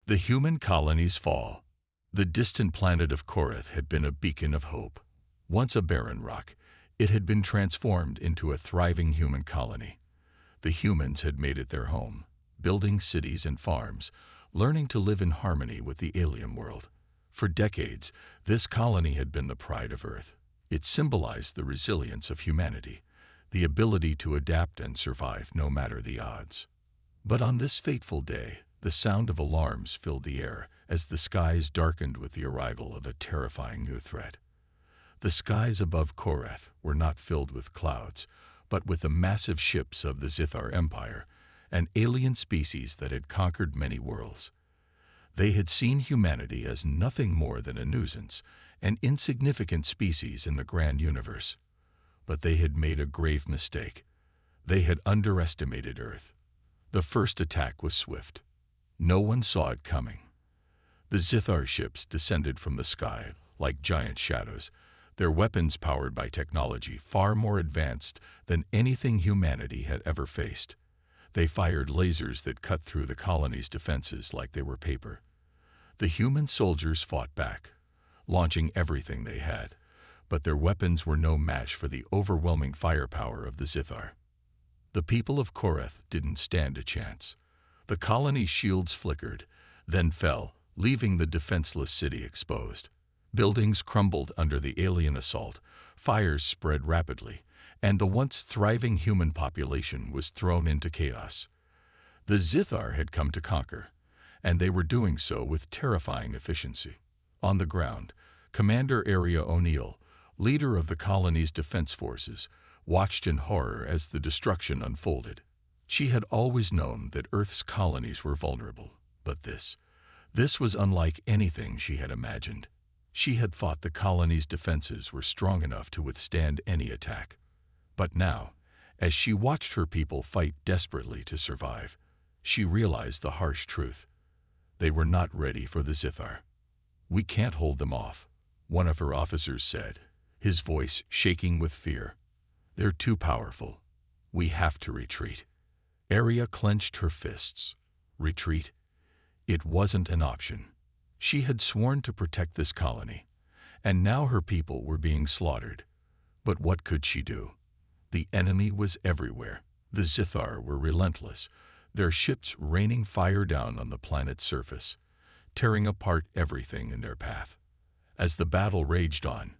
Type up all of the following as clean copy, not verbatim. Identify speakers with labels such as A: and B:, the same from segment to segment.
A: The human colony's fall. The distant planet of Korath had been a beacon of hope. Once a barren rock, it had been transformed into a thriving human colony. The humans had made it their home, building cities and farms, learning to live in harmony with the alien world. For decades, this colony had been the pride of Earth. It symbolized the resilience of humanity, the ability to adapt and survive no matter the odds. But on this fateful day, the sound of alarms filled the air as the skies darkened with the arrival of a terrifying new threat. The skies above Korath were not filled with clouds, but with the massive ships of the Zithar Empire, an alien species that had conquered many worlds. They had seen humanity as nothing more than a nuisance, an insignificant species in the grand universe. But they had made a grave mistake. They had underestimated Earth. The first attack was swift. No one saw it coming. The Zithar ships descended from the sky like giant shadows, their weapons powered by technology far more advanced than anything humanity had ever faced. They fired lasers that cut through the colony's defenses like they were paper. The human soldiers fought back, launching everything they had, but their weapons were no match for the overwhelming firepower of the Zithar. The people of Korath didn't stand a chance. The colony's shields flickered, then fell, leaving the defenseless city exposed. Buildings crumbled under the alien assault, fires spread rapidly, and the once thriving human population was thrown into chaos. The Zithar had come to conquer, and they were doing so with terrifying efficiency. On the ground, Commander Area O'Neill, leader of the colony's defense forces, watched in horror as the destruction unfolded. She had always known that Earth's colonies were vulnerable, but this was unlike anything she had imagined. She had thought the colony's defenses were strong enough to withstand any attack. But now, as she watched her people fight desperately to survive, she realized the harsh truth. They were not ready for the Zithar. "We can't hold them off," one of her officers said, his voice shaking with fear. "They're too powerful. We have to retreat." Arya clenched her fists. Retreat? It wasn't an option. She had sworn to protect this colony, and now her people were being slaughtered. But what could she do? The enemy was everywhere. The Zithar were relentless, their ships raining fire down on the planet's surface, tearing apart everything in their path. As the battle raged on,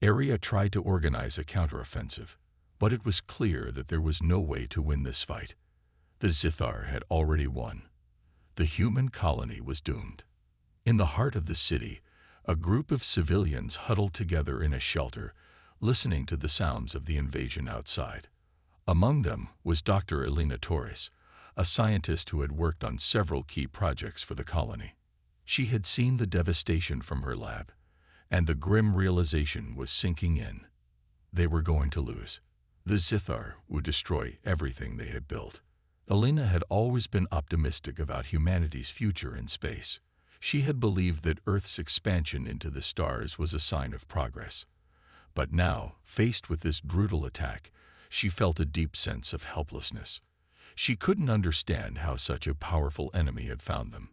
A: Arya tried to organize a counteroffensive, but it was clear that there was no way to win this fight. The Zithar had already won. The human colony was doomed. In the heart of the city, a group of civilians huddled together in a shelter, listening to the sounds of the invasion outside. Among them was Dr. Elena Torres, a scientist who had worked on several key projects for the colony. She had seen the devastation from her lab, and the grim realization was sinking in. They were going to lose. The Zithar would destroy everything they had built. Elena had always been optimistic about humanity's future in space. She had believed that Earth's expansion into the stars was a sign of progress. But now, faced with this brutal attack, she felt a deep sense of helplessness. She couldn't understand how such a powerful enemy had found them.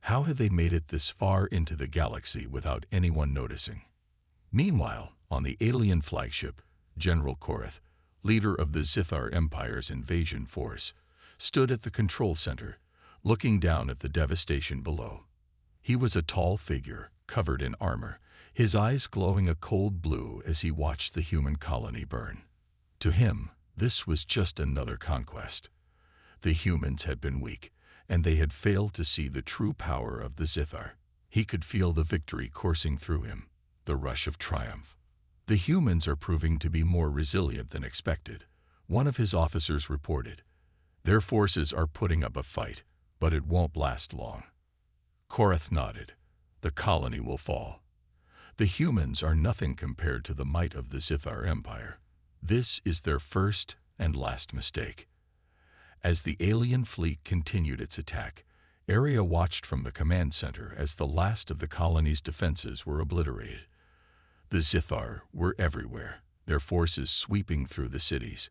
A: How had they made it this far into the galaxy without anyone noticing? Meanwhile, on the alien flagship, General Korath, leader of the Zithar Empire's invasion force, stood at the control center, looking down at the devastation below. He was a tall figure, covered in armor, his eyes glowing a cold blue as he watched the human colony burn. To him, this was just another conquest. The humans had been weak, and they had failed to see the true power of the Zithar. He could feel the victory coursing through him, the rush of triumph. "The humans are proving to be more resilient than expected," one of his officers reported. "Their forces are putting up a fight, but it won't last long." Korath nodded. "The colony will fall. The humans are nothing compared to the might of the Zithar Empire. This is their first and last mistake." As the alien fleet continued its attack, Arya watched from the command center as the last of the colony's defenses were obliterated. The Zithar were everywhere, their forces sweeping through the cities,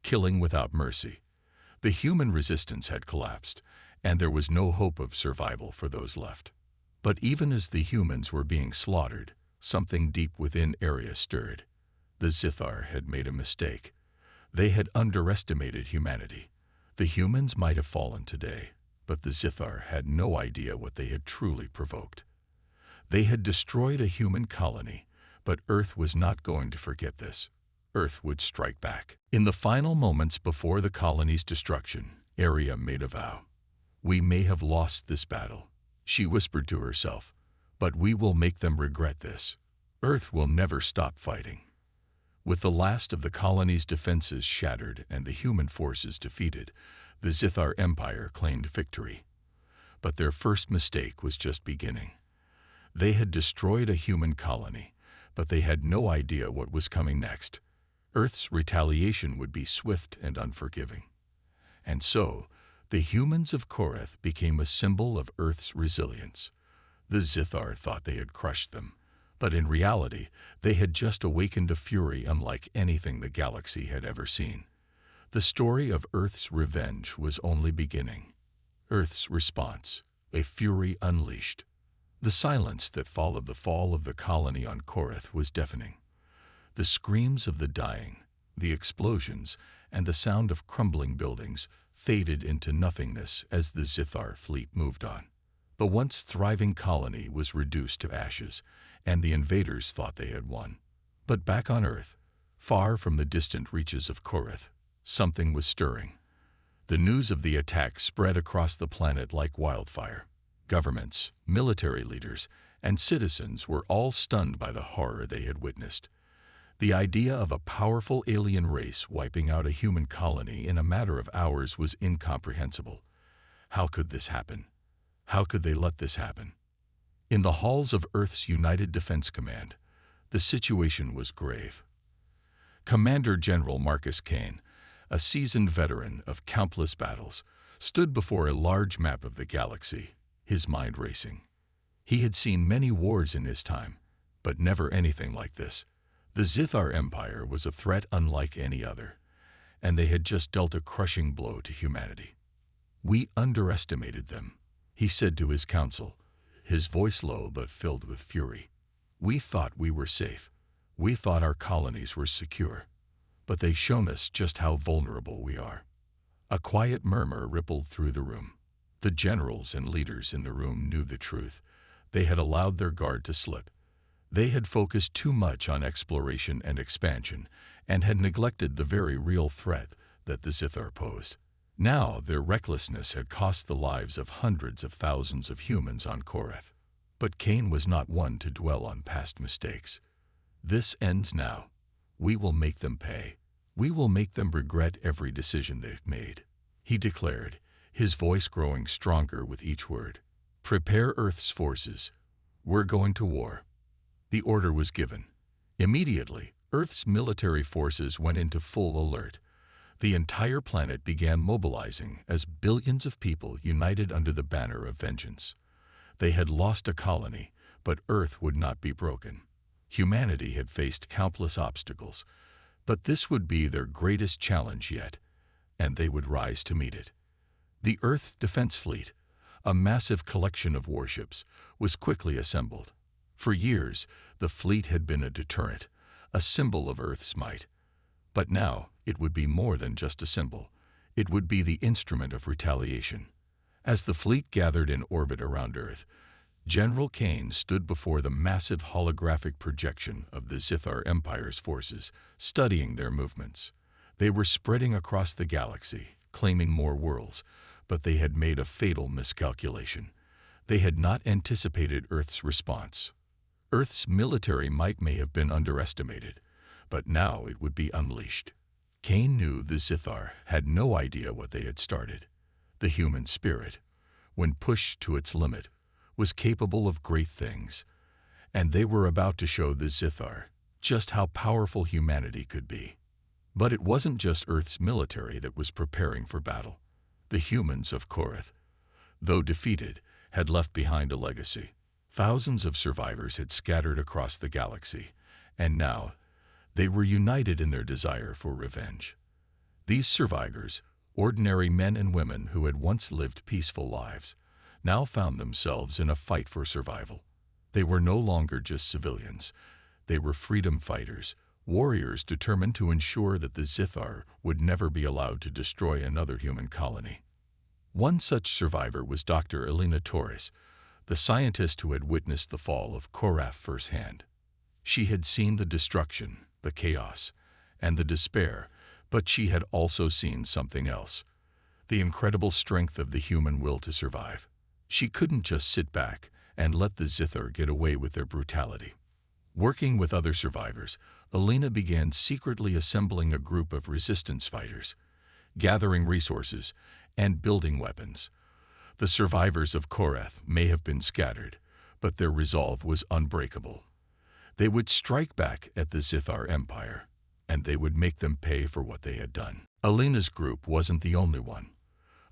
A: killing without mercy. The human resistance had collapsed, and there was no hope of survival for those left. But even as the humans were being slaughtered, something deep within Area stirred. The Zithar had made a mistake. They had underestimated humanity. The humans might have fallen today, but the Zithar had no idea what they had truly provoked. They had destroyed a human colony, but Earth was not going to forget this. Earth would strike back. In the final moments before the colony's destruction, Area made a vow. "We may have lost this battle," she whispered to herself, "but we will make them regret this. Earth will never stop fighting." With the last of the colony's defenses shattered and the human forces defeated, the Zithar Empire claimed victory. But their first mistake was just beginning. They had destroyed a human colony, but they had no idea what was coming next. Earth's retaliation would be swift and unforgiving. And so, the humans of Korath became a symbol of Earth's resilience. The Zithar thought they had crushed them, but in reality, they had just awakened a fury unlike anything the galaxy had ever seen. The story of Earth's revenge was only beginning. Earth's response, a fury unleashed. The silence that followed the fall of the colony on Korath was deafening. The screams of the dying, the explosions, and the sound of crumbling buildings faded into nothingness as the Zithar fleet moved on. The once thriving colony was reduced to ashes, and the invaders thought they had won. But back on Earth, far from the distant reaches of Korath, something was stirring. The news of the attack spread across the planet like wildfire. Governments, military leaders, and citizens were all stunned by the horror they had witnessed. The idea of a powerful alien race wiping out a human colony in a matter of hours was incomprehensible. How could this happen? How could they let this happen? In the halls of Earth's United Defense Command, the situation was grave. Commander General Marcus Kane, a seasoned veteran of countless battles, stood before a large map of the galaxy, his mind racing. He had seen many wars in his time, but never anything like this. The Zithar Empire was a threat unlike any other, and they had just dealt a crushing blow to humanity. "We underestimated them," he said to his council, his voice low but filled with fury. "We thought we were safe. We thought our colonies were secure. But they've shown us just how vulnerable we are." A quiet murmur rippled through the room. The generals and leaders in the room knew the truth. They had allowed their guard to slip. They had focused too much on exploration and expansion, and had neglected the very real threat that the Zithar posed. Now their recklessness had cost the lives of hundreds of thousands of humans on Korath. But Kane was not one to dwell on past mistakes. "This ends now. We will make them pay. We will make them regret every decision they've made," he declared, his voice growing stronger with each word. "Prepare Earth's forces. We're going to war." The order was given. Immediately, Earth's military forces went into full alert. The entire planet began mobilizing as billions of people united under the banner of vengeance. They had lost a colony, but Earth would not be broken. Humanity had faced countless obstacles, but this would be their greatest challenge yet, and they would rise to meet it. The Earth Defense Fleet, a massive collection of warships, was quickly assembled. For years, the fleet had been a deterrent, a symbol of Earth's might. But now, it would be more than just a symbol. It would be the instrument of retaliation. As the fleet gathered in orbit around Earth, General Kane stood before the massive holographic projection of the Zithar Empire's forces, studying their movements. They were spreading across the galaxy, claiming more worlds, but they had made a fatal miscalculation. They had not anticipated Earth's response. Earth's military might may have been underestimated, but now it would be unleashed. Kane knew the Zithar had no idea what they had started. The human spirit, when pushed to its limit, was capable of great things, and they were about to show the Zithar just how powerful humanity could be. But it wasn't just Earth's military that was preparing for battle. The humans of Korath, though defeated, had left behind a legacy. Thousands of survivors had scattered across the galaxy, and now they were united in their desire for revenge. These survivors, Ordinary men and women who had once lived peaceful lives now found themselves in a fight for survival. They were no longer just civilians. They were freedom fighters, warriors determined to ensure that the Zithar would never be allowed to destroy another human colony. One such survivor was Dr. Elena Torres, the scientist who had witnessed the fall of Korath firsthand. She had seen the destruction, the chaos, and the despair, but she had also seen something else: the incredible strength of the human will to survive. She couldn't just sit back and let the Zithar get away with their brutality. Working with other survivors, Elena began secretly assembling a group of resistance fighters, gathering resources, and building weapons. The survivors of Korath may have been scattered, but their resolve was unbreakable. They would strike back at the Zithar Empire, and they would make them pay for what they had done. Elena's group wasn't the only one.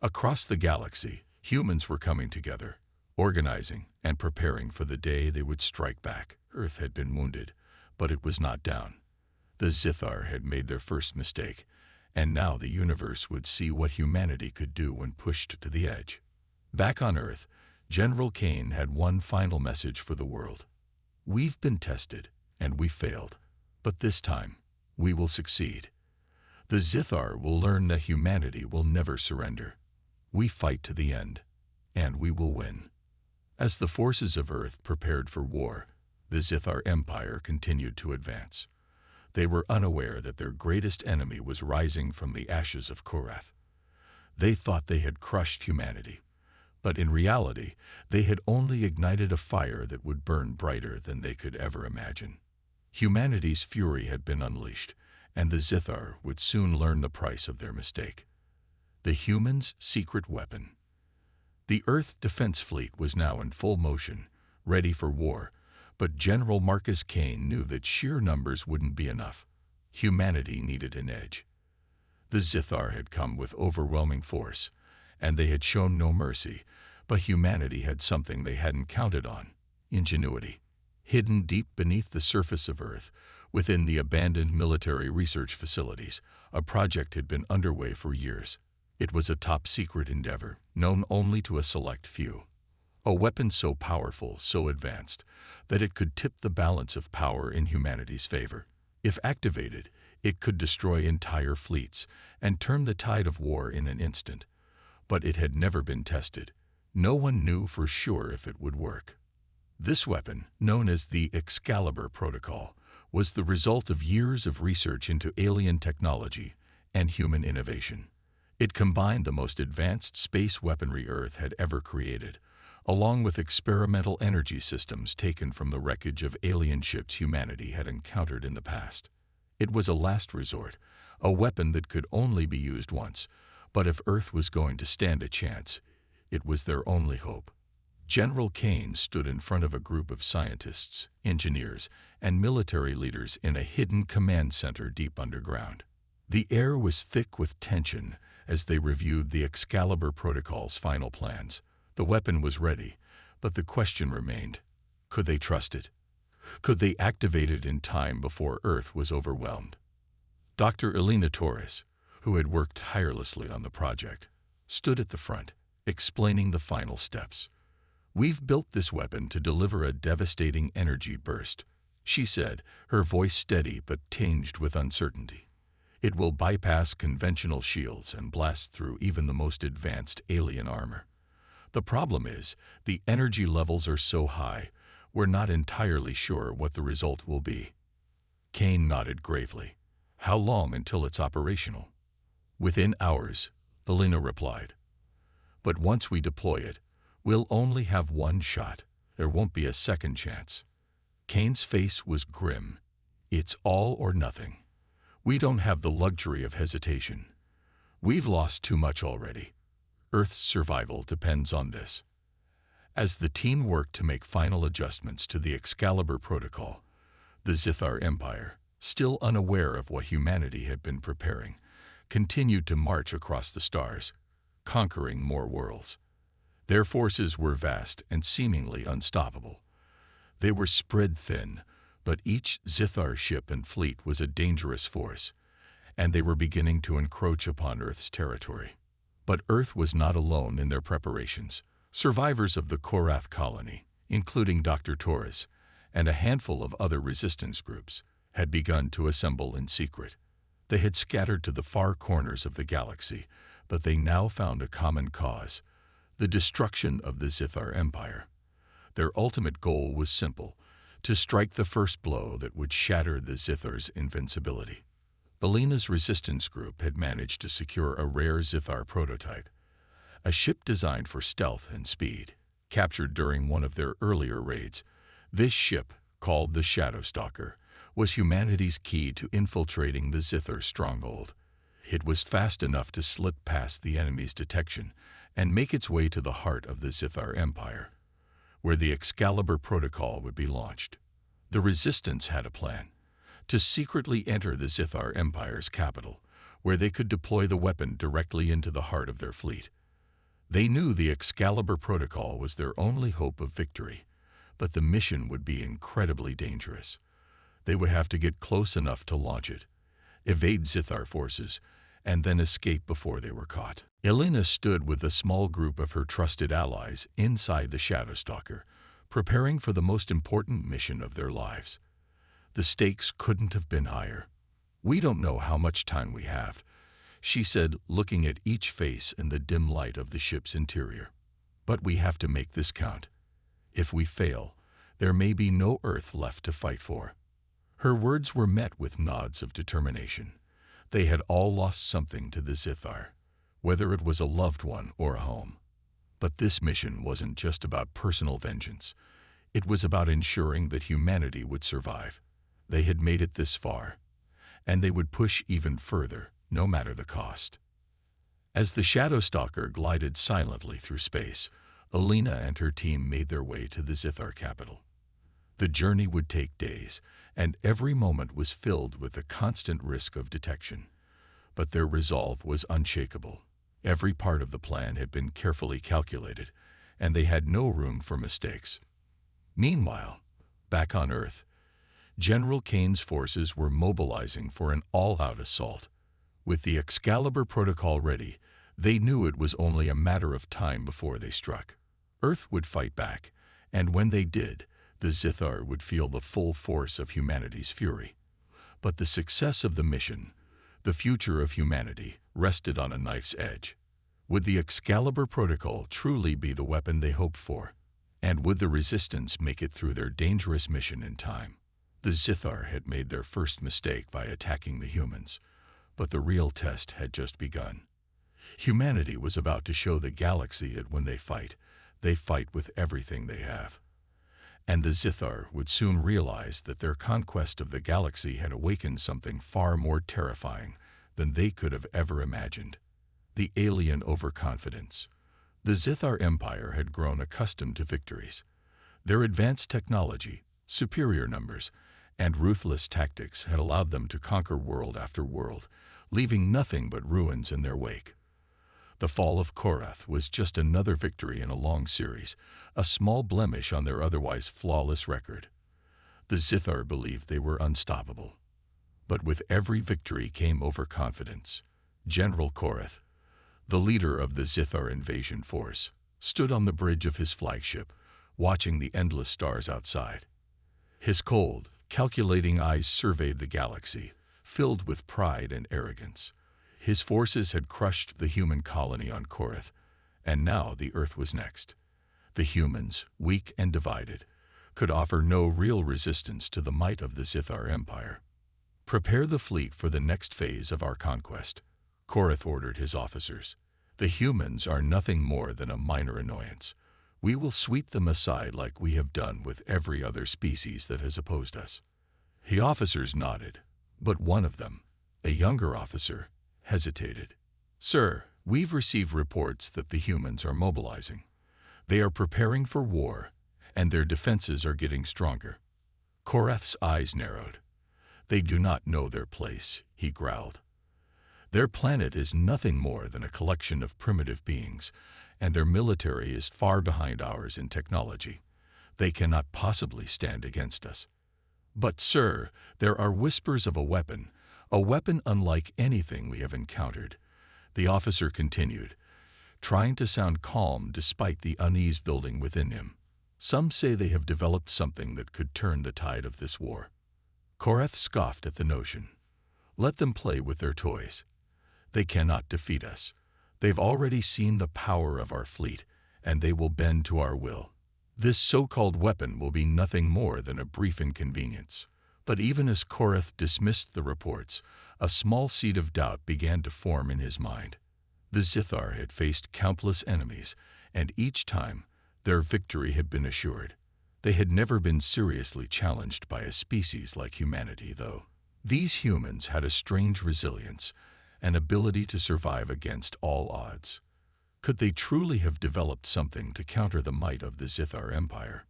A: Across the galaxy, humans were coming together, organizing and preparing for the day they would strike back. Earth had been wounded, but it was not down. The Zithar had made their first mistake, and now the universe would see what humanity could do when pushed to the edge. Back on Earth, General Kane had one final message for the world. We've been tested, and we failed, but this time, we will succeed. The Zithar will learn that humanity will never surrender. We fight to the end, and we will win. As the forces of Earth prepared for war, the Zithar Empire continued to advance. They were unaware that their greatest enemy was rising from the ashes of Korath. They thought they had crushed humanity, but in reality, they had only ignited a fire that would burn brighter than they could ever imagine. Humanity's fury had been unleashed, and the Zithar would soon learn the price of their mistake. The humans' secret weapon. The Earth Defense Fleet was now in full motion, ready for war, but General Marcus Kane knew that sheer numbers wouldn't be enough. Humanity needed an edge. The Zithar had come with overwhelming force, and they had shown no mercy, but humanity had something they hadn't counted on: ingenuity. Hidden deep beneath the surface of Earth, within the abandoned military research facilities, a project had been underway for years. It was a top-secret endeavor, known only to a select few. A weapon so powerful, so advanced, that it could tip the balance of power in humanity's favor. If activated, it could destroy entire fleets and turn the tide of war in an instant. But it had never been tested. No one knew for sure if it would work. This weapon, known as the Excalibur Protocol, was the result of years of research into alien technology and human innovation. It combined the most advanced space weaponry Earth had ever created, along with experimental energy systems taken from the wreckage of alien ships humanity had encountered in the past. It was a last resort, a weapon that could only be used once, but if Earth was going to stand a chance, it was their only hope. General Kane stood in front of a group of scientists, engineers, and military leaders in a hidden command center deep underground. The air was thick with tension as they reviewed the Excalibur Protocol's final plans. The weapon was ready, but the question remained: could they trust it? Could they activate it in time before Earth was overwhelmed? Dr. Elena Torres, who had worked tirelessly on the project, stood at the front, explaining the final steps. "We've built this weapon to deliver a devastating energy burst," she said, her voice steady but tinged with uncertainty. "It will bypass conventional shields and blast through even the most advanced alien armor. The problem is, the energy levels are so high, we're not entirely sure what the result will be." Kane nodded gravely. "How long until it's operational?" "Within hours," Elena replied. "But once we deploy it, we'll only have one shot. There won't be a second chance." Kane's face was grim. "It's all or nothing. We don't have the luxury of hesitation. We've lost too much already. Earth's survival depends on this." As the team worked to make final adjustments to the Excalibur Protocol, the Zithar Empire, still unaware of what humanity had been preparing, continued to march across the stars, conquering more worlds. Their forces were vast and seemingly unstoppable. They were spread thin, but each Zithar ship and fleet was a dangerous force, and they were beginning to encroach upon Earth's territory. But Earth was not alone in their preparations. Survivors of the Korath colony, including Dr. Torres and a handful of other resistance groups, had begun to assemble in secret. They had scattered to the far corners of the galaxy, but they now found a common cause: the destruction of the Zithar Empire. Their ultimate goal was simple: to strike the first blow that would shatter the Zithar's invincibility. Alina's resistance group had managed to secure a rare Zithar prototype, a ship designed for stealth and speed, captured during one of their earlier raids. This ship, called the Shadow Stalker, was humanity's key to infiltrating the Zithar stronghold. It was fast enough to slip past the enemy's detection and make its way to the heart of the Zithar Empire, where the Excalibur Protocol would be launched. The Resistance had a plan: to secretly enter the Zithar Empire's capital, where they could deploy the weapon directly into the heart of their fleet. They knew the Excalibur Protocol was their only hope of victory, but the mission would be incredibly dangerous. They would have to get close enough to launch it, evade Zithar forces, and then escape before they were caught. Alina stood with a small group of her trusted allies inside the Shadow Stalker, preparing for the most important mission of their lives. The stakes couldn't have been higher. "We don't know how much time we have," she said, looking at each face in the dim light of the ship's interior. "But we have to make this count. If we fail, there may be no Earth left to fight for." Her words were met with nods of determination. They had all lost something to the Zithar, whether it was a loved one or a home. But this mission wasn't just about personal vengeance. It was about ensuring that humanity would survive. They had made it this far, and they would push even further, no matter the cost. As the Shadow Stalker glided silently through space, Alina and her team made their way to the Zithar capital. The journey would take days, and every moment was filled with the constant risk of detection. But their resolve was unshakable. Every part of the plan had been carefully calculated, and they had no room for mistakes. Meanwhile, back on Earth, General Kane's forces were mobilizing for an all-out assault. With the Excalibur Protocol ready, they knew it was only a matter of time before they struck. Earth would fight back, and when they did, the Zithar would feel the full force of humanity's fury. But the success of the mission, the future of humanity, rested on a knife's edge. Would the Excalibur Protocol truly be the weapon they hoped for? And would the Resistance make it through their dangerous mission in time? The Zithar had made their first mistake by attacking the humans, but the real test had just begun. Humanity was about to show the galaxy that when they fight with everything they have. And the Zithar would soon realize that their conquest of the galaxy had awakened something far more terrifying than they could have ever imagined: the alien overconfidence. The Zithar Empire had grown accustomed to victories. Their advanced technology, superior numbers, and ruthless tactics had allowed them to conquer world after world, leaving nothing but ruins in their wake. The fall of Korath was just another victory in a long series, a small blemish on their otherwise flawless record. The Zithar believed they were unstoppable. But with every victory came overconfidence. General Korath, the leader of the Zithar invasion force, stood on the bridge of his flagship, watching the endless stars outside. His cold, calculating eyes surveyed the galaxy, filled with pride and arrogance. His forces had crushed the human colony on Korath, and now the Earth was next. The humans, weak and divided, could offer no real resistance to the might of the Zithar Empire. "Prepare the fleet for the next phase of our conquest," Korath ordered his officers. "The humans are nothing more than a minor annoyance. We will sweep them aside like we have done with every other species that has opposed us." The officers nodded, but one of them, a younger officer, hesitated. "Sir, we've received reports that the humans are mobilizing. They are preparing for war, and their defenses are getting stronger." Korath's eyes narrowed. "They do not know their place," he growled. "Their planet is nothing more than a collection of primitive beings, and their military is far behind ours in technology. They cannot possibly stand against us." "But, sir, there are whispers of a weapon, A weapon unlike anything we have encountered, the officer continued, trying to sound calm despite the unease building within him. Some say they have developed something that could turn the tide of this war. Korath scoffed at the notion. Let them play with their toys. They cannot defeat us. They've already seen the power of our fleet, and they will bend to our will. This so-called weapon will be nothing more than a brief inconvenience. But even as Korath dismissed the reports, a small seed of doubt began to form in his mind. The Zithar had faced countless enemies, and each time their victory had been assured. They had never been seriously challenged by a species like humanity, though. These humans had a strange resilience, an ability to survive against all odds. Could they truly have developed something to counter the might of the Zithar Empire?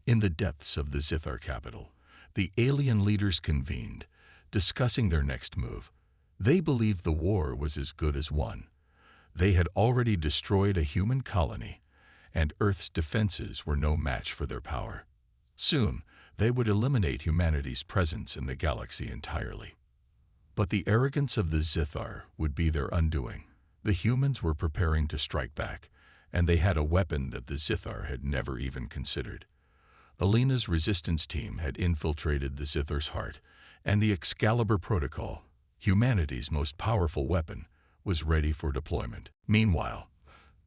A: In the depths of the Zithar capital, the alien leaders convened, discussing their next move. They believed the war was as good as won. They had already destroyed a human colony, and Earth's defenses were no match for their power. Soon, they would eliminate humanity's presence in the galaxy entirely. But the arrogance of the Zithar would be their undoing. The humans were preparing to strike back, and they had a weapon that the Zithar had never even considered. Alina's resistance team had infiltrated the Zithar's heart, and the Excalibur Protocol, humanity's most powerful weapon, was ready for deployment. Meanwhile,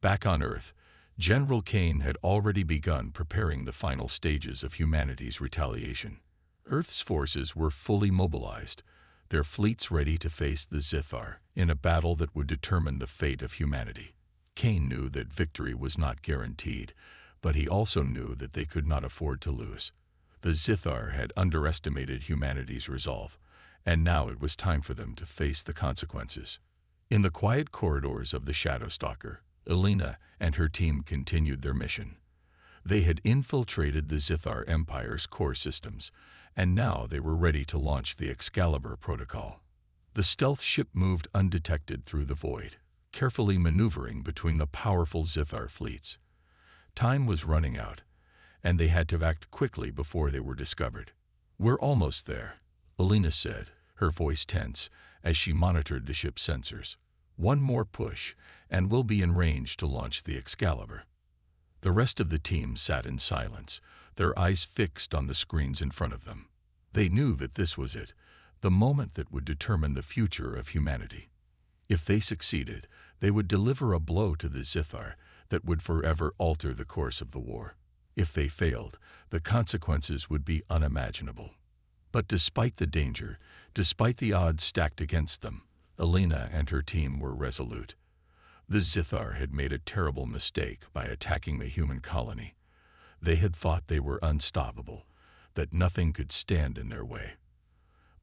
A: back on Earth, General Kane had already begun preparing the final stages of humanity's retaliation. Earth's forces were fully mobilized, their fleets ready to face the Zithar in a battle that would determine the fate of humanity. Kane knew that victory was not guaranteed, but he also knew that they could not afford to lose. The Zithar had underestimated humanity's resolve, and now it was time for them to face the consequences. In the quiet corridors of the Shadowstalker, Alina and her team continued their mission. They had infiltrated the Zithar Empire's core systems, and now they were ready to launch the Excalibur Protocol. The stealth ship moved undetected through the void, carefully maneuvering between the powerful Zithar fleets. Time was running out, and they had to act quickly before they were discovered. "We're almost there," Alina said, her voice tense as she monitored the ship's sensors. "One more push, and we'll be in range to launch the Excalibur." The rest of the team sat in silence, their eyes fixed on the screens in front of them. They knew that this was it, the moment that would determine the future of humanity. If they succeeded, they would deliver a blow to the Zithar that would forever alter the course of the war. If they failed, the consequences would be unimaginable. But despite the danger, despite the odds stacked against them, Alina and her team were resolute. The Zithar had made a terrible mistake by attacking the human colony. They had thought they were unstoppable, that nothing could stand in their way.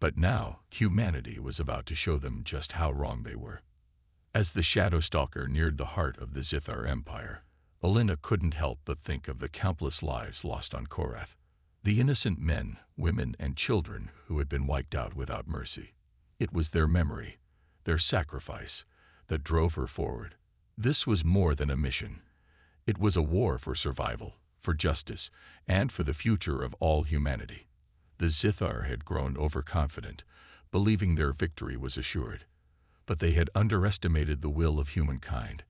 A: But now, humanity was about to show them just how wrong they were. As the Shadowstalker neared the heart of the Zithar Empire, Alina couldn't help but think of the countless lives lost on Korath. The innocent men, women, and children who had been wiped out without mercy. It was their memory, their sacrifice, that drove her forward. This was more than a mission. It was a war for survival, for justice, and for the future of all humanity. The Zithar had grown overconfident, believing their victory was assured. But they had underestimated the will of humankind.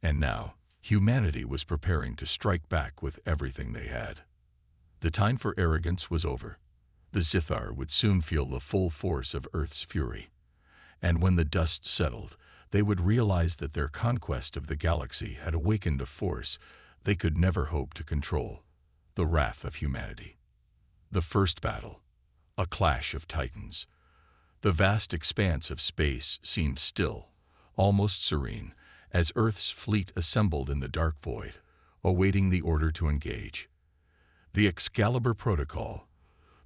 A: And now, humanity was preparing to strike back with everything they had. The time for arrogance was over. The Zithar would soon feel the full force of Earth's fury. And when the dust settled, they would realize that their conquest of the galaxy had awakened a force they could never hope to control, the wrath of humanity. The first battle, a clash of titans. The vast expanse of space seemed still, almost serene, as Earth's fleet assembled in the dark void, awaiting the order to engage. The Excalibur Protocol,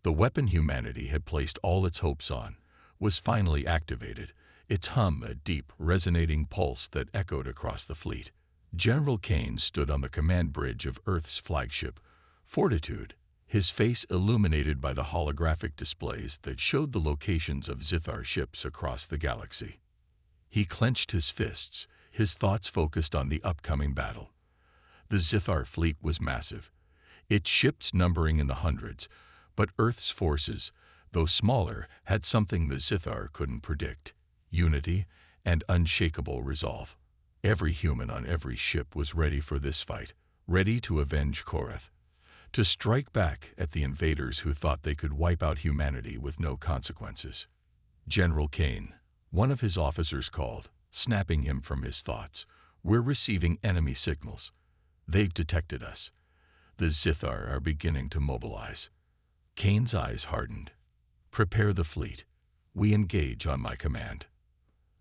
A: the weapon humanity had placed all its hopes on, was finally activated, its hum a deep, resonating pulse that echoed across the fleet. General Kane stood on the command bridge of Earth's flagship, Fortitude, his face illuminated by the holographic displays that showed the locations of Zithar ships across the galaxy. He clenched his fists, his thoughts focused on the upcoming battle. The Zithar fleet was massive, its ships numbering in the hundreds, but Earth's forces, though smaller, had something the Zithar couldn't predict: unity and unshakable resolve. Every human on every ship was ready for this fight, ready to avenge Korath, to strike back at the invaders who thought they could wipe out humanity with no consequences. General Kane, one of his officers, called, snapping him from his thoughts. "We're receiving enemy signals. They've detected us. The Zithar are beginning to mobilize." Kane's eyes hardened. "Prepare the fleet. We engage on my command."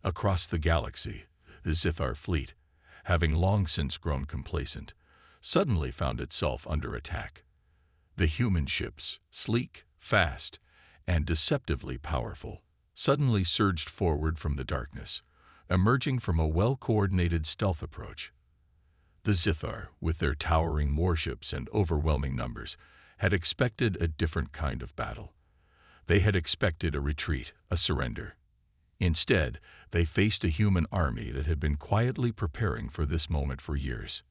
A: Across the galaxy, the Zithar fleet, having long since grown complacent, suddenly found itself under attack. The human ships, sleek, fast, and deceptively powerful, suddenly surged forward from the darkness, emerging from a well-coordinated stealth approach. The Zithar, with their towering warships and overwhelming numbers, had expected a different kind of battle. They had expected a retreat, a surrender. Instead, they faced a human army that had been quietly preparing for this moment for years.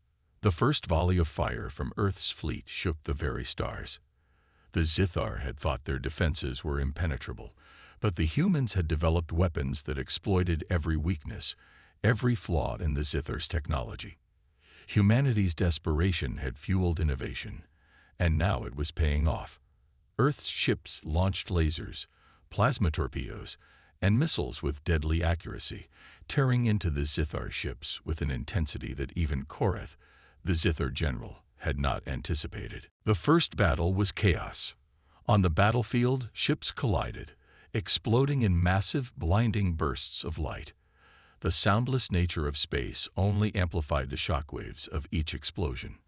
A: The first volley of fire from Earth's fleet shook the very stars. The Zithar had thought their defenses were impenetrable, but the humans had developed weapons that exploited every weakness, every flaw in the Zithar's technology. Humanity's desperation had fueled innovation, and now it was paying off. Earth's ships launched lasers, plasma torpedoes, and missiles with deadly accuracy, tearing into the Zithar ships with an intensity that even Korath, the Zithar general, had not anticipated. The first battle was chaos. On the battlefield, ships collided, exploding in massive, blinding bursts of light. The soundless nature of space only amplified the shockwaves of each explosion.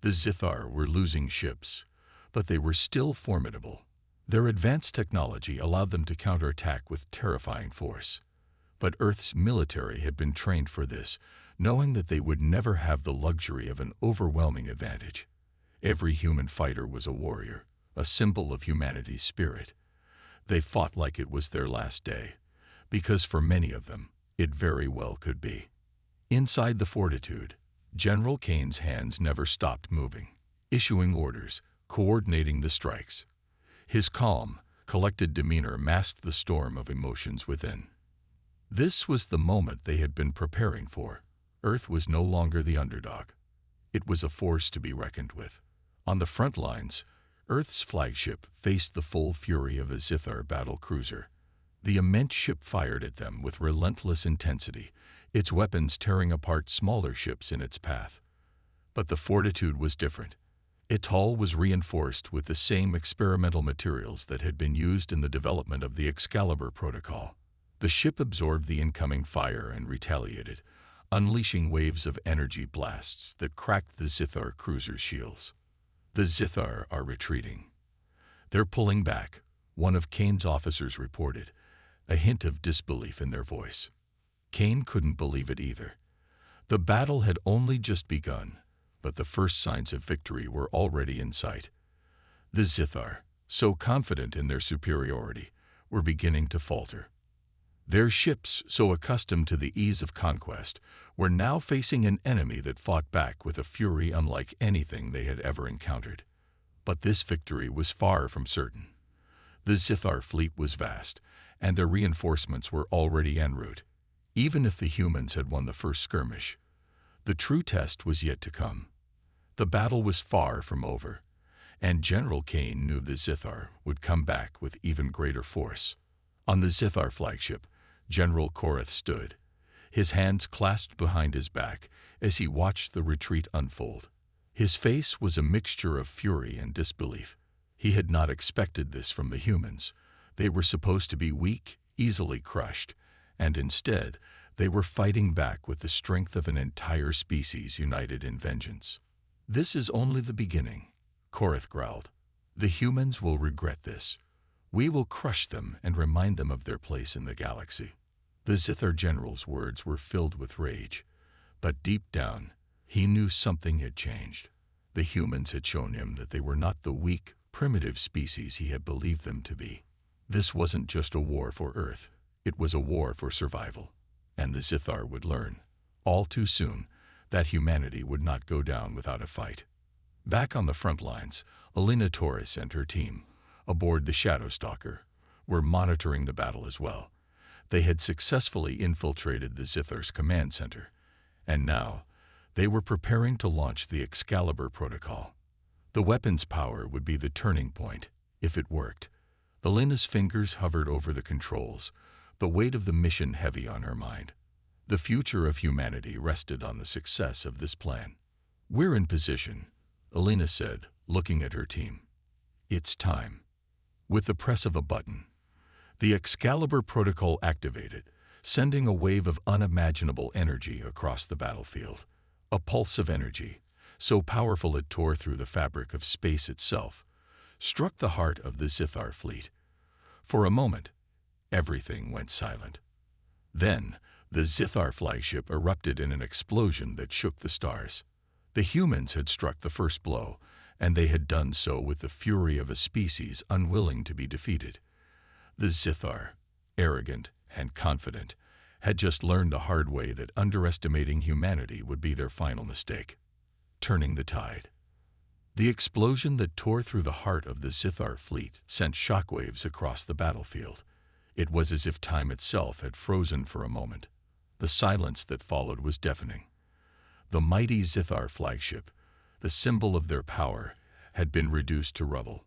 A: The Zithar were losing ships, but they were still formidable. Their advanced technology allowed them to counterattack with terrifying force. But Earth's military had been trained for this, knowing that they would never have the luxury of an overwhelming advantage. Every human fighter was a warrior, a symbol of humanity's spirit. They fought like it was their last day, because for many of them, it very well could be. Inside the Fortitude, General Kane's hands never stopped moving, issuing orders, coordinating the strikes. His calm, collected demeanor masked the storm of emotions within. This was the moment they had been preparing for. Earth was no longer the underdog. It was a force to be reckoned with. On the front lines, Earth's flagship faced the full fury of a Zithar battle cruiser. The immense ship fired at them with relentless intensity, its weapons tearing apart smaller ships in its path. But the Fortitude was different. Its hull was reinforced with the same experimental materials that had been used in the development of the Excalibur protocol. The ship absorbed the incoming fire and retaliated, unleashing waves of energy blasts that cracked the Zithar cruiser's shields. "The Zithar are retreating. They're pulling back," one of Kane's officers reported, a hint of disbelief in their voice. Kane couldn't believe it either. The battle had only just begun, but the first signs of victory were already in sight. The Zithar, so confident in their superiority, were beginning to falter. Their ships, so accustomed to the ease of conquest, were now facing an enemy that fought back with a fury unlike anything they had ever encountered. But this victory was far from certain. The Zithar fleet was vast, and their reinforcements were already en route. Even if the humans had won the first skirmish, the true test was yet to come. The battle was far from over, and General Kane knew the Zithar would come back with even greater force. On the Zithar flagship, General Korath stood, his hands clasped behind his back as he watched the retreat unfold. His face was a mixture of fury and disbelief. He had not expected this from the humans. They were supposed to be weak, easily crushed, and instead, they were fighting back with the strength of an entire species united in vengeance. "This is only the beginning," Korath growled. "The humans will regret this. We will crush them and remind them of their place in the galaxy." The Zithar general's words were filled with rage, but deep down, he knew something had changed. The humans had shown him that they were not the weak, primitive species he had believed them to be. This wasn't just a war for Earth. It was a war for survival. And the Zithar would learn, all too soon, that humanity would not go down without a fight. Back on the front lines, Alina Torres and her team, aboard the Shadowstalker, were monitoring the battle as well. They had successfully infiltrated the Zithar's command center, and now they were preparing to launch the Excalibur protocol. The weapon's power would be the turning point, if it worked. Elena's fingers hovered over the controls, the weight of the mission heavy on her mind. The future of humanity rested on the success of this plan. "We're in position," Elena said, looking at her team. "It's time." With the press of a button, the Excalibur protocol activated, sending a wave of unimaginable energy across the battlefield. A pulse of energy, so powerful it tore through the fabric of space itself, struck the heart of the Zithar fleet. For a moment, everything went silent. Then, the Zithar flagship erupted in an explosion that shook the stars. The humans had struck the first blow, and they had done so with the fury of a species unwilling to be defeated. The Zithar, arrogant and confident, had just learned the hard way that underestimating humanity would be their final mistake. Turning the tide. The explosion that tore through the heart of the Zithar fleet sent shockwaves across the battlefield. It was as if time itself had frozen for a moment. The silence that followed was deafening. The mighty Zithar flagship, the symbol of their power, had been reduced to rubble.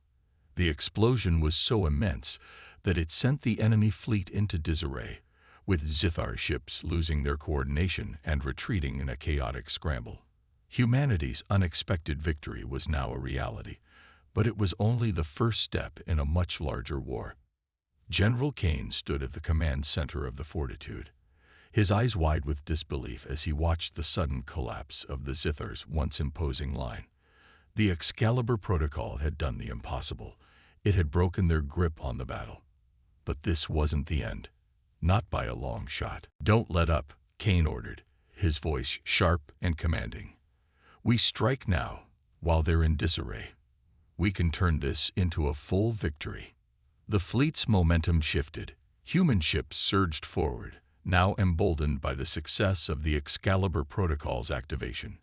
A: The explosion was so immense that it sent the enemy fleet into disarray, with Zithar ships losing their coordination and retreating in a chaotic scramble. Humanity's unexpected victory was now a reality, but it was only the first step in a much larger war. General Kane stood at the command center of the Fortitude, his eyes wide with disbelief as he watched the sudden collapse of the Zithar's once imposing line. The Excalibur protocol had done the impossible. It had broken their grip on the battle. But this wasn't the end. Not by a long shot. "Don't let up," Kane ordered, his voice sharp and commanding. "We strike now, while they're in disarray. We can turn this into a full victory." The fleet's momentum shifted. Human ships surged forward, now emboldened by the success of the Excalibur protocol's activation.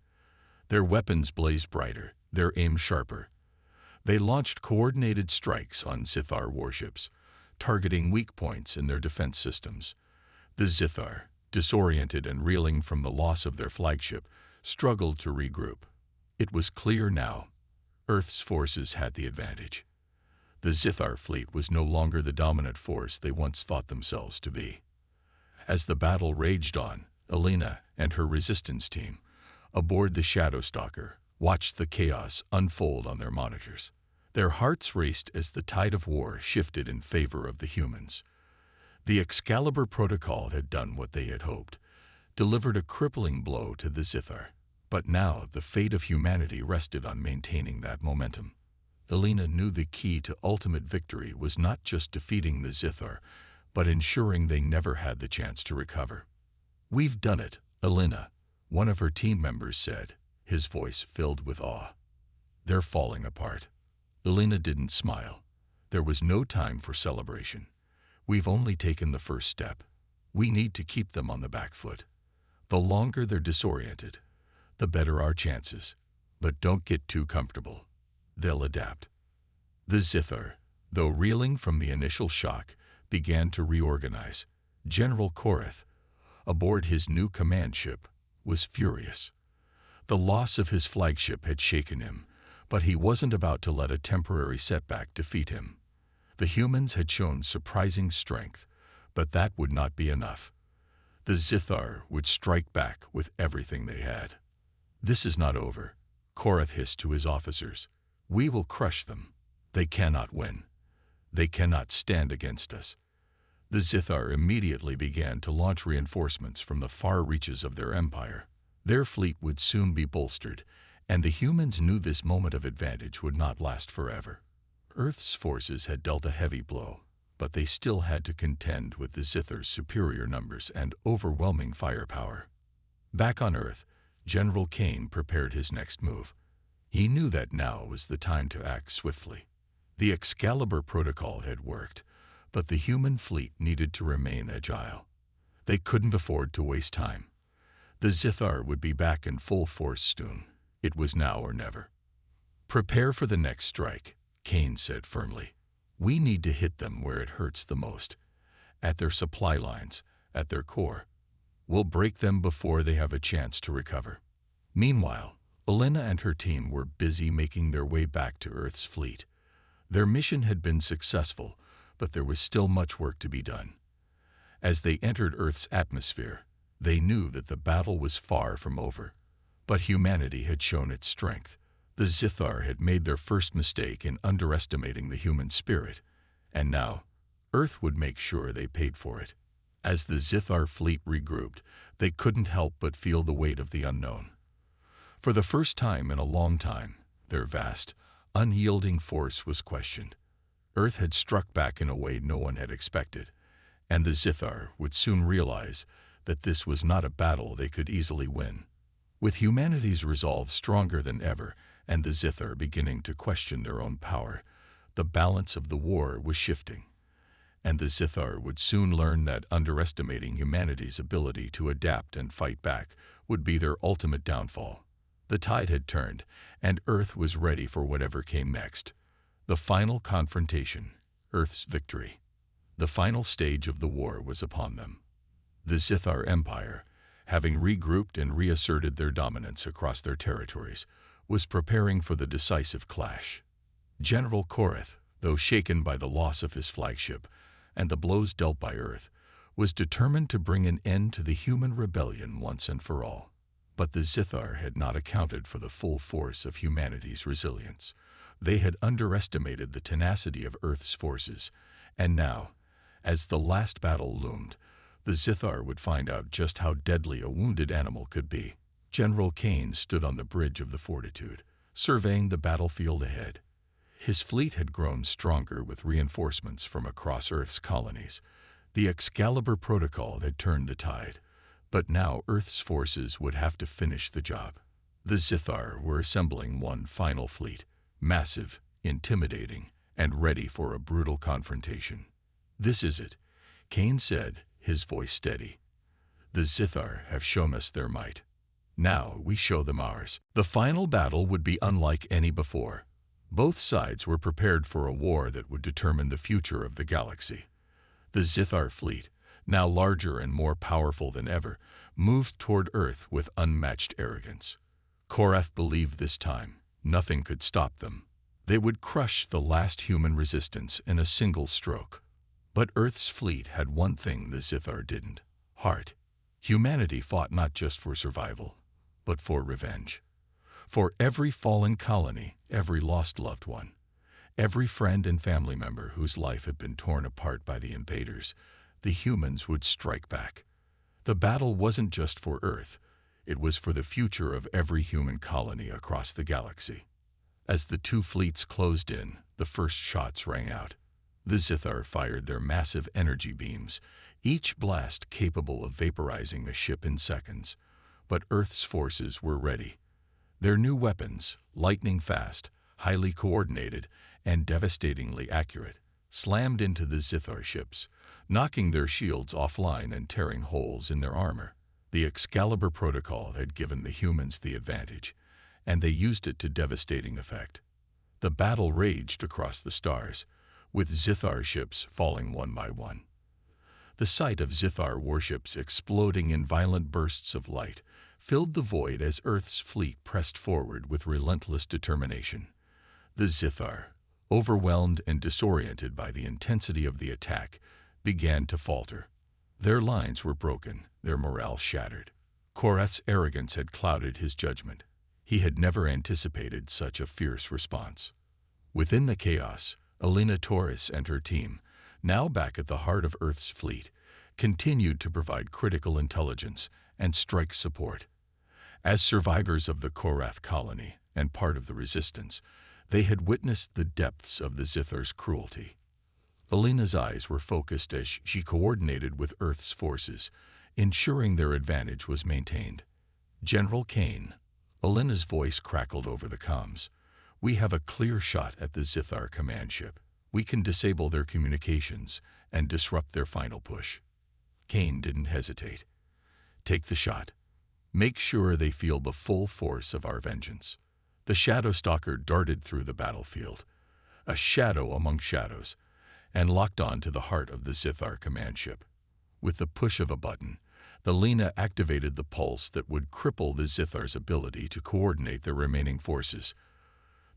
A: Their weapons blazed brighter, their aim sharper. They launched coordinated strikes on Zithar warships, targeting weak points in their defense systems. The Zithar, disoriented and reeling from the loss of their flagship, struggled to regroup. It was clear now. Earth's forces had the advantage. The Zithar fleet was no longer the dominant force they once thought themselves to be. As the battle raged on, Elena and her resistance team, aboard the Shadowstalker, watched the chaos unfold on their monitors. Their hearts raced as the tide of war shifted in favor of the humans. The Excalibur protocol had done what they had hoped, delivered a crippling blow to the Zithar. But now the fate of humanity rested on maintaining that momentum. Elena knew the key to ultimate victory was not just defeating the Zithar, but ensuring they never had the chance to recover. "We've done it, Elena," one of her team members said, his voice filled with awe. "They're falling apart." Elena didn't smile. There was no time for celebration. "We've only taken the first step. We need to keep them on the back foot. The longer they're disoriented, the better our chances. But don't get too comfortable. They'll adapt." The Zithar, though reeling from the initial shock, began to reorganize. General Korath, aboard his new command ship, was furious. The loss of his flagship had shaken him, but he wasn't about to let a temporary setback defeat him. The humans had shown surprising strength, but that would not be enough. The Zithar would strike back with everything they had. "This is not over," Korath hissed to his officers. "We will crush them. They cannot win. They cannot stand against us." The Zithar immediately began to launch reinforcements from the far reaches of their empire. Their fleet would soon be bolstered, and the humans knew this moment of advantage would not last forever. Earth's forces had dealt a heavy blow, but they still had to contend with the Zithar's superior numbers and overwhelming firepower. Back on Earth, General Kane prepared his next move. He knew that now was the time to act swiftly. The Excalibur protocol had worked, but the human fleet needed to remain agile. They couldn't afford to waste time. The Zithar would be back in full force soon. It was now or never. "Prepare for the next strike," Kane said firmly. We need to hit them where it hurts the most, at their supply lines, at their core. We'll break them before they have a chance to recover." Meanwhile, Elena and her team were busy making their way back to Earth's fleet. Their mission had been successful, but there was still much work to be done. As they entered Earth's atmosphere, they knew that the battle was far from over. But humanity had shown its strength. The Zithar had made their first mistake in underestimating the human spirit, and now Earth would make sure they paid for it. As the Zithar fleet regrouped, they couldn't help but feel the weight of the unknown. For the first time in a long time, their vast, unyielding force was questioned. Earth had struck back in a way no one had expected, and the Zithar would soon realize that this was not a battle they could easily win. With humanity's resolve stronger than ever, and the Zithar beginning to question their own power, the balance of the war was shifting. And the Zithar would soon learn that underestimating humanity's ability to adapt and fight back would be their ultimate downfall. The tide had turned, and Earth was ready for whatever came next. The final confrontation, Earth's victory. The final stage of the war was upon them. The Zithar Empire, having regrouped and reasserted their dominance across their territories, was preparing for the decisive clash. General Korath, though shaken by the loss of his flagship and the blows dealt by Earth, was determined to bring an end to the human rebellion once and for all. But the Zithar had not accounted for the full force of humanity's resilience. They had underestimated the tenacity of Earth's forces, and now, as the last battle loomed, the Zithar would find out just how deadly a wounded animal could be. General Kane stood on the bridge of the Fortitude, surveying the battlefield ahead. His fleet had grown stronger with reinforcements from across Earth's colonies. The Excalibur Protocol had turned the tide, but now Earth's forces would have to finish the job. The Zithar were assembling one final fleet, massive, intimidating, and ready for a brutal confrontation. "This is it," Kane said, his voice steady. "The Zithar have shown us their might. Now we show them ours." The final battle would be unlike any before. Both sides were prepared for a war that would determine the future of the galaxy. The Zithar fleet, now larger and more powerful than ever, moved toward Earth with unmatched arrogance. Korath believed this time nothing could stop them. They would crush the last human resistance in a single stroke. But Earth's fleet had one thing the Zithar didn't: heart. Humanity fought not just for survival, but for revenge. For every fallen colony, every lost loved one, every friend and family member whose life had been torn apart by the invaders, the humans would strike back. The battle wasn't just for Earth, it was for the future of every human colony across the galaxy. As the two fleets closed in, the first shots rang out. The Zithar fired their massive energy beams, each blast capable of vaporizing a ship in seconds. But Earth's forces were ready. Their new weapons, lightning fast, highly coordinated, and devastatingly accurate, slammed into the Zithar ships, knocking their shields offline and tearing holes in their armor. The Excalibur Protocol had given the humans the advantage, and they used it to devastating effect. The battle raged across the stars, with Zithar ships falling one by one. The sight of Zithar warships exploding in violent bursts of light filled the void as Earth's fleet pressed forward with relentless determination. The Zithar, overwhelmed and disoriented by the intensity of the attack, began to falter. Their lines were broken, their morale shattered. Korath's arrogance had clouded his judgment. He had never anticipated such a fierce response. Within the chaos, Elena Torres and her team, now back at the heart of Earth's fleet, continued to provide critical intelligence and strike support. As survivors of the Korath colony and part of the resistance, they had witnessed the depths of the Zithar's cruelty. Elena's eyes were focused as she coordinated with Earth's forces, ensuring their advantage was maintained. "General Kane," Elena's voice crackled over the comms, "we have a clear shot at the Zithar command ship. We can disable their communications and disrupt their final push." Kane didn't hesitate. "Take the shot. Make sure they feel the full force of our vengeance." The Shadow Stalker darted through the battlefield. A shadow among shadows, and locked on to the heart of the Zithar command ship. With the push of a button, the Lena activated the pulse that would cripple the Zithar's ability to coordinate their remaining forces.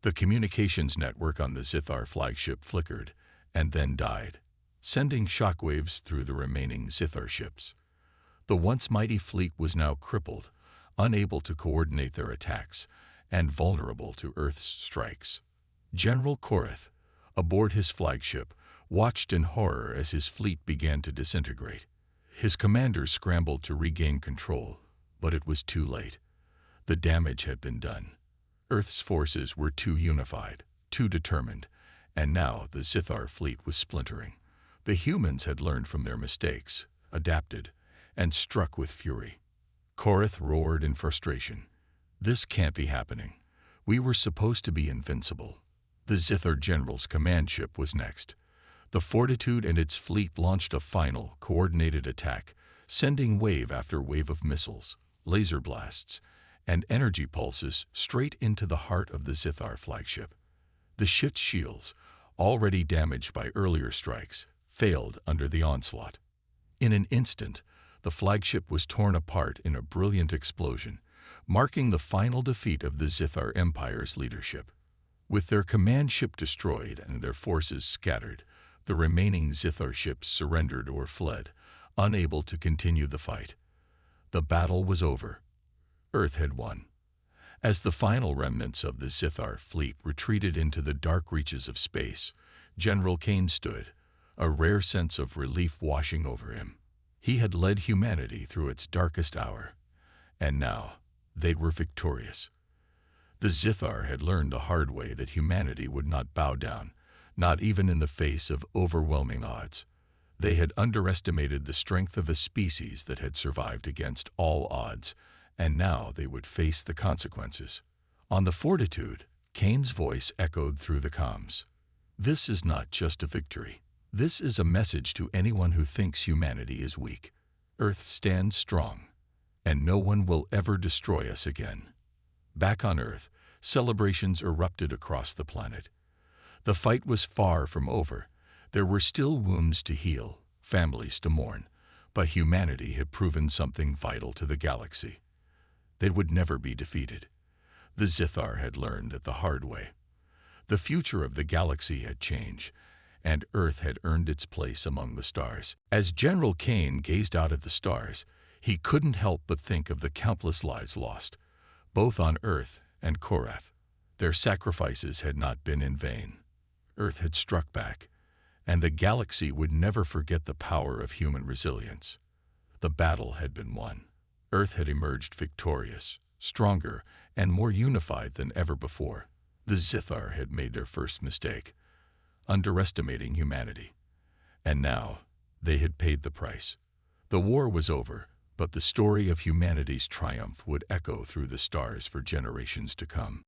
A: The communications network on the Zithar flagship flickered and then died, sending shockwaves through the remaining Zithar ships. The once mighty fleet was now crippled, unable to coordinate their attacks, and vulnerable to Earth's strikes. General Korath, aboard his flagship, watched in horror as his fleet began to disintegrate. His commanders scrambled to regain control, but it was too late. The damage had been done. Earth's forces were too unified, too determined, and now the Zithar fleet was splintering. The humans had learned from their mistakes, adapted, and struck with fury. Korath roared in frustration. "This can't be happening. We were supposed to be invincible." The Zithar general's command ship was next. The Fortitude and its fleet launched a final, coordinated attack, sending wave after wave of missiles, laser blasts, and energy pulses straight into the heart of the Zithar flagship. The ship's shields, already damaged by earlier strikes, failed under the onslaught. In an instant, the flagship was torn apart in a brilliant explosion, marking the final defeat of the Zithar Empire's leadership. With their command ship destroyed and their forces scattered, the remaining Zithar ships surrendered or fled, unable to continue the fight. The battle was over. Earth had won. As the final remnants of the Zithar fleet retreated into the dark reaches of space, General Kane stood, a rare sense of relief washing over him. He had led humanity through its darkest hour, and now they were victorious. The Zithar had learned the hard way that humanity would not bow down, not even in the face of overwhelming odds. They had underestimated the strength of a species that had survived against all odds, and now they would face the consequences. On the Fortitude, Kane's voice echoed through the comms. "This is not just a victory. This is a message to anyone who thinks humanity is weak. Earth stands strong, and no one will ever destroy us again." Back on Earth, celebrations erupted across the planet. The fight was far from over. There were still wounds to heal, families to mourn, but humanity had proven something vital to the galaxy. They would never be defeated. The Zithar had learned it the hard way. The future of the galaxy had changed, and Earth had earned its place among the stars. As General Kane gazed out at the stars, he couldn't help but think of the countless lives lost, both on Earth and Korath. Their sacrifices had not been in vain. Earth had struck back, and the galaxy would never forget the power of human resilience. The battle had been won. Earth had emerged victorious, stronger, and more unified than ever before. The Zithar had made their first mistake, underestimating humanity. And now, they had paid the price. The war was over, but the story of humanity's triumph would echo through the stars for generations to come.